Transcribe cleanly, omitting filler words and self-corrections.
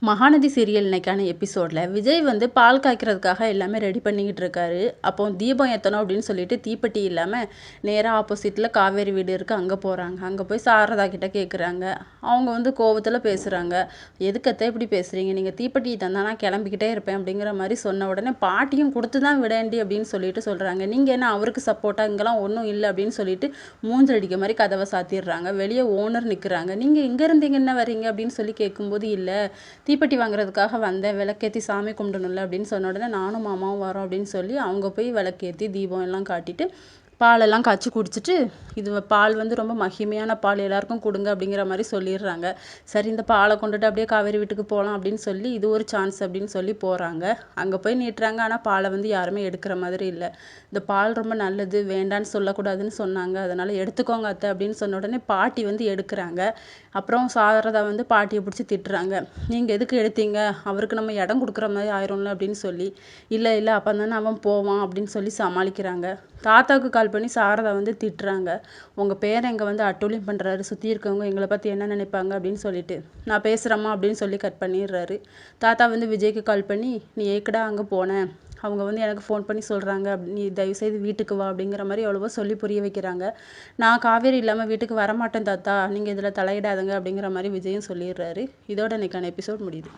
Mahanadi serial இன்னைக்கான எபிசோடில் விஜய் வந்து பால் காய்க்கிறதுக்காக எல்லாமே ரெடி பண்ணிக்கிட்டு இருக்காரு. அப்போ தீபம் ஏற்றணும் அப்படின்னு சொல்லிட்டு தீப்பெட்டி இல்லாமல் நேராக ஆப்போசிட்டில் காவேரி வீடு இருக்குது, அங்கே போகிறாங்க. அங்கே போய் சாரதா கிட்ட கேட்குறாங்க. அவங்க வந்து கோவத்தில் பேசுகிறாங்க. எதுக்கத்த இப்படி பேசுகிறீங்க, நீங்கள் தீப்பெட்டி தந்தா நான் கிளம்பிக்கிட்டே இருப்பேன் அப்படிங்கிற மாதிரி சொன்ன உடனே பாட்டியும் கொடுத்து தான் விடேண்டி அப்படின்னு சொல்லிட்டு சொல்கிறாங்க. நீங்கள் என்ன அவருக்கு சப்போர்ட்டாக, இங்கெல்லாம் ஒன்றும் இல்லை அப்படின்னு சொல்லிட்டு மூஞ்சடிக்க மாதிரி கதவை சாத்திடுறாங்க. வெளியே ஓனர் நிற்கிறாங்க. நீங்கள் எங்கே இருந்தீங்க, என்ன வரீங்க அப்படின்னு சொல்லி கேட்கும்போது, இல்லை தீப்பெட்டி வாங்குறதுக்காக வந்தேன், விளக்கேற்றி சாமி கும்பிடணும்ல அப்படின்னு சொன்ன உடனே நானும் மாமாவும் வரோம் அப்படின்னு சொல்லி அவங்க போய் விளக்கேற்றி தீபம் எல்லாம் காட்டிட்டு பாலெல்லாம் காய்ச்சி குடிச்சிட்டு, இது பால் வந்து ரொம்ப மகிமையான பால், எல்லாருக்கும் கொடுங்க அப்படிங்கிற மாதிரி சொல்லிடுறாங்க. சரி, இந்த பாலை கொண்டுட்டு அப்படியே காவேரி வீட்டுக்கு போகலாம் அப்படின்னு சொல்லி இது ஒரு சான்ஸ் அப்படின்னு சொல்லி போகிறாங்க. அங்கே போய் நீட்டுறாங்க. ஆனால் பாலை வந்து யாருமே எடுக்கிற மாதிரி இல்லை. இந்த பால் ரொம்ப நல்லது, வேண்டான்னு சொல்லக்கூடாதுன்னு சொன்னாங்க, அதனால் எடுத்துக்கோங்க அத்தை அப்படின்னு சொன்ன உடனே பாட்டி வந்து எடுக்கிறாங்க. அப்புறம் சாரதா வந்து பாட்டியை பிடிச்சி திட்டுறாங்க. நீங்கள் எதுக்கு எடுத்தீங்க, அவருக்கு நம்ம இடம் கொடுக்குற மாதிரி ஆயிரும்ல அப்படின்னு சொல்லி. இல்லை இல்லை அப்போ தானே அவன் போவான் அப்படின்னு சொல்லி சமாளிக்கிறாங்க. தாத்தாவுக்கு கால் பண்ணி சாரதா வந்து திட்டுறாங்க. உங்கள் பேரை இங்கே வந்து அட்டூழியம் பண்ணுறாரு, சுற்றி இருக்கவங்க எங்களை பற்றி என்ன நினைப்பாங்க அப்படின்னு சொல்லிட்டு. நான் பேசுகிறேம்மா அப்படின்னு சொல்லி கட் பண்ணிடுறாரு. தாத்தா வந்து விஜய்க்கு கால் பண்ணி, நீ ஏக்கடா அங்கே போனேன், அவங்க வந்து எனக்கு ஃபோன் பண்ணி சொல்கிறாங்க, நீ தயவுசெய்து வீட்டுக்கு வா அப்படிங்கிற மாதிரி எவ்வளவோ சொல்லி புரிய வைக்கிறாங்க. நான் காவேரி இல்லாமல் வீட்டுக்கு வரமாட்டேன் தாத்தா, நீங்கள் இதில் தலையிடாதுங்க அப்படிங்கிற மாதிரி விஜயும் சொல்லிடுறாரு. இதோட இன்னைக்கான எபிசோட் முடியுது.